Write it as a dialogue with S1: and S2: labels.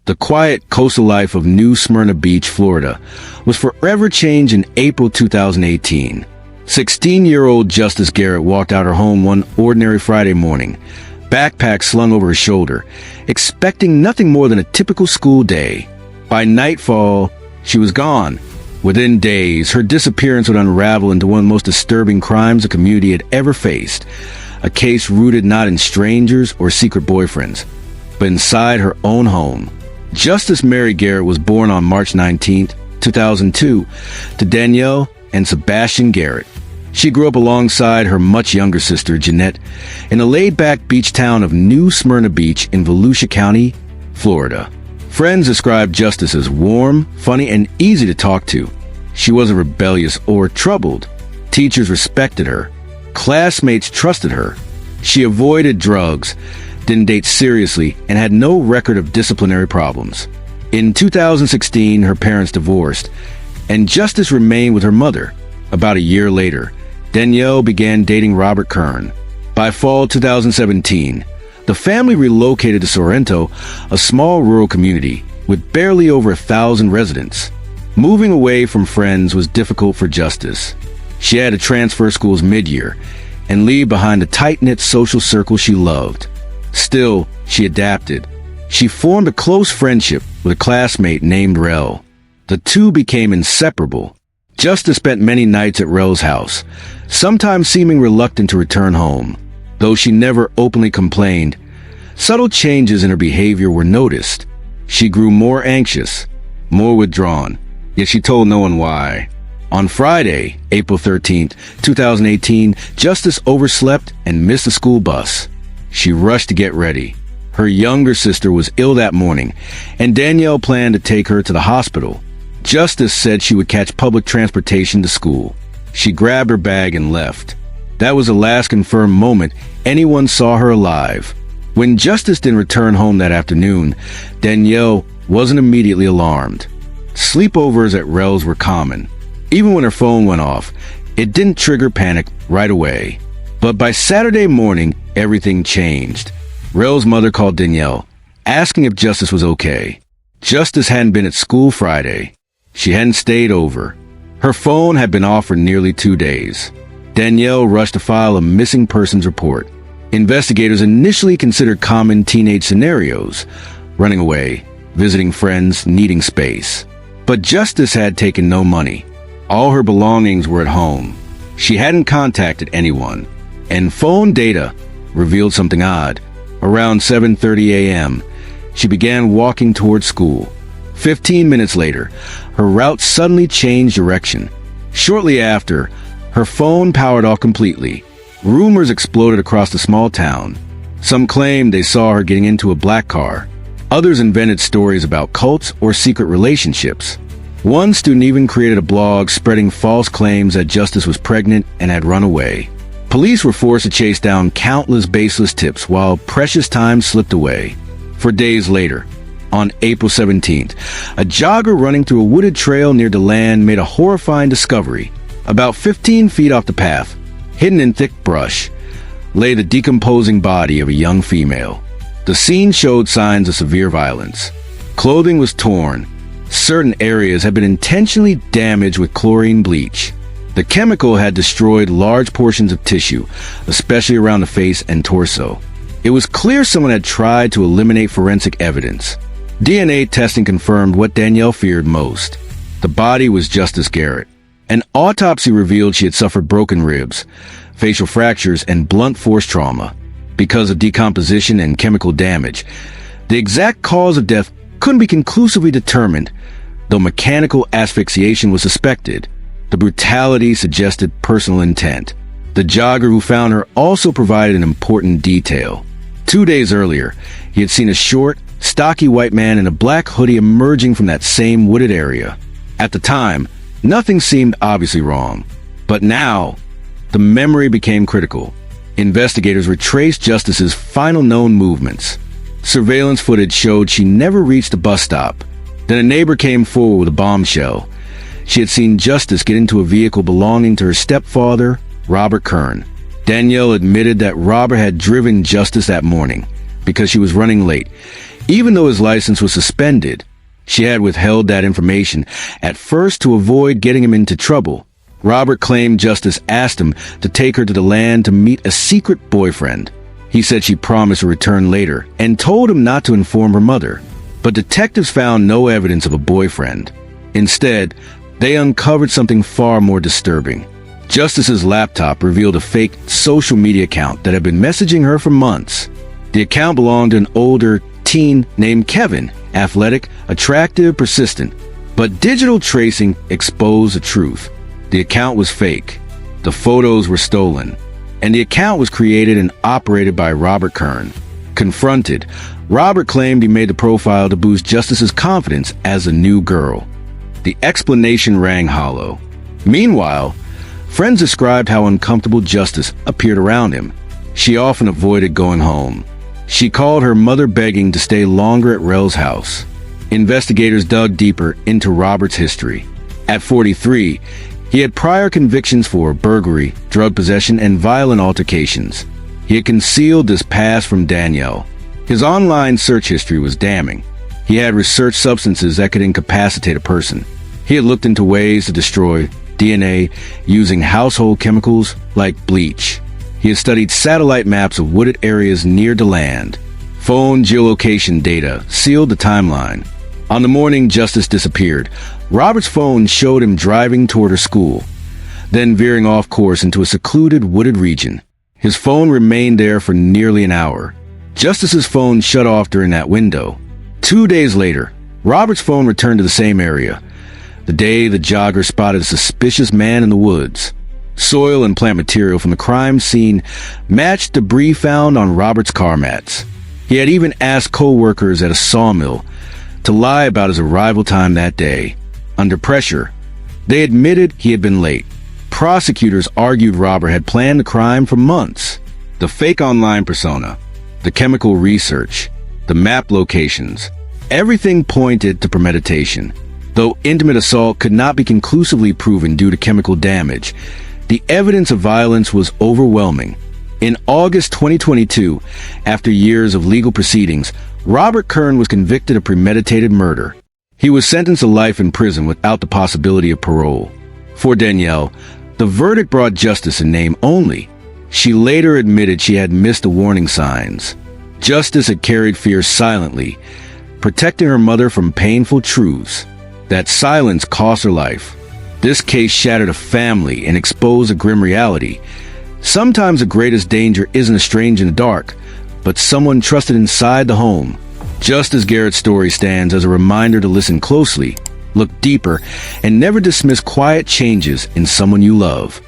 S1: The quiet coastal life of New Smyrna Beach, Florida, was forever changed in April 2018. 16-year-old Justice Garrett walked out her home one ordinary Friday morning, backpack slung over her shoulder, expecting nothing more than a typical school day. By nightfall, she was gone. Within days, her disappearance would unravel into one of the most disturbing crimes the community had ever faced, a case rooted not in strangers or secret boyfriends, but inside her own home. Justice Mary Garrett was born on March 19, 2002, to Danielle and Sebastian Garrett. She grew up alongside her much younger sister, Jeanette, in the laid-back beach town of New Smyrna Beach in Volusia County, Florida. Friends described Justice as warm, funny, and easy to talk to. She wasn't rebellious or troubled. Teachers respected her. Classmates trusted her. She avoided drugs, didn't date seriously, and had no record of disciplinary problems. In 2016, her parents divorced, and Justice remained with her mother. About a year later, Danielle began dating Robert Kern. By fall 2017, the family relocated to Sorrento, a small rural community with barely over 1,000 residents. Moving away from friends was difficult for Justice. She had to transfer schools mid-year and leave behind the tight-knit social circle she loved. Still, she adapted. She formed a close friendship with a classmate named Rel. The two became inseparable. Justice spent many nights at Rel's house, sometimes seeming reluctant to return home. Though she never openly complained, subtle changes in her behavior were noticed. She grew more anxious, more withdrawn, yet she told no one why. On Friday, April 13, 2018, Justice overslept and missed the school bus. She rushed to get ready. Her younger sister was ill that morning, and Danielle planned to take her to the hospital. Justice said she would catch public transportation to school. She grabbed her bag and left. That was the last confirmed moment anyone saw her alive. When Justice didn't return home that afternoon, Danielle wasn't immediately alarmed. Sleepovers at Rel's were common. Even when her phone went off, it didn't trigger panic right away. But by Saturday morning, everything changed. Rel's mother called Danielle, asking if Justice was okay. Justice hadn't been at school Friday. She hadn't stayed over. Her phone had been off for nearly 2 days. Danielle rushed to file a missing persons report. Investigators initially considered common teenage scenarios: running away, visiting friends, needing space. But Justice had taken no money. All her belongings were at home. She hadn't contacted anyone. And phone data revealed something odd. Around 7:30 a.m., she began walking towards school. 15 minutes later, her route suddenly changed direction. Shortly after, her phone powered off completely. Rumors exploded across the small town. Some claimed they saw her getting into a black car. Others invented stories about cults or secret relationships. One student even created a blog spreading false claims that Justice was pregnant and had run away. Police were forced to chase down countless baseless tips while precious time slipped away. For days later, on April 17th, a jogger running through a wooded trail near the land made a horrifying discovery. About 15 feet off the path, hidden in thick brush, lay the decomposing body of a young female. The scene showed signs of severe violence. Clothing was torn. Certain areas had been intentionally damaged with chlorine bleach. The chemical had destroyed large portions of tissue, especially around the face and torso. It was clear someone had tried to eliminate forensic evidence. DNA testing confirmed what Danielle feared most. The body was Justice Garrett. An autopsy revealed she had suffered broken ribs, facial fractures, and blunt force trauma. Because of decomposition and chemical damage, the exact cause of death couldn't be conclusively determined, though mechanical asphyxiation was suspected. The brutality suggested personal intent. The jogger who found her also provided an important detail. 2 days earlier, he had seen a short, stocky white man in a black hoodie emerging from that same wooded area. At the time, nothing seemed obviously wrong. But now, the memory became critical. Investigators retraced Justice's final known movements. Surveillance footage showed she never reached the bus stop. Then a neighbor came forward with a bombshell. She had seen Justice get into a vehicle belonging to her stepfather, Robert Kern. Danielle admitted that Robert had driven Justice that morning, because she was running late. Even though his license was suspended, she had withheld that information, at first to avoid getting him into trouble. Robert claimed Justice asked him to take her to the land to meet a secret boyfriend. He said she promised to return later and told him not to inform her mother. But detectives found no evidence of a boyfriend. Instead, they uncovered something far more disturbing. Justice's laptop revealed a fake social media account that had been messaging her for months. The account belonged to an older teen named Kevin, athletic, attractive, persistent. But digital tracing exposed the truth. The account was fake. The photos were stolen. And the account was created and operated by Robert Kern. Confronted, Robert claimed he made the profile to boost Justice's confidence as a new girl. The explanation rang hollow. Meanwhile, friends described how uncomfortable Justice appeared around him. She often avoided going home. She called her mother begging to stay longer at Rel's house. Investigators dug deeper into Robert's history. At 43, he had prior convictions for burglary, drug possession, and violent altercations. He had concealed this past from Danielle. His online search history was damning. He had researched substances that could incapacitate a person. He had looked into ways to destroy DNA using household chemicals like bleach. He had studied satellite maps of wooded areas near the land. Phone geolocation data sealed the timeline. On the morning Justice disappeared, Robert's phone showed him driving toward her school, then veering off course into a secluded wooded region. His phone remained there for nearly an hour. Justice's phone shut off during that window. 2 days later, Robert's phone returned to the same area. The day the jogger spotted a suspicious man in the woods. Soil and plant material from the crime scene matched debris found on Robert's car mats. He had even asked co-workers at a sawmill to lie about his arrival time that day. Under pressure, they admitted he had been late. Prosecutors argued Robert had planned the crime for months. The fake online persona, the chemical research, the map locations, everything pointed to premeditation. Though intimate assault could not be conclusively proven due to chemical damage, the evidence of violence was overwhelming. In August 2022, after years of legal proceedings, Robert Kern was convicted of premeditated murder. He was sentenced to life in prison without the possibility of parole. For Danielle, the verdict brought justice in name only. She later admitted she had missed the warning signs. Justice had carried fear silently, protecting her mother from painful truths. That silence cost her life. This case shattered a family and exposed a grim reality. Sometimes the greatest danger isn't a stranger in the dark, but someone trusted inside the home. Justice Garrett's story stands as a reminder to listen closely, look deeper, and never dismiss quiet changes in someone you love.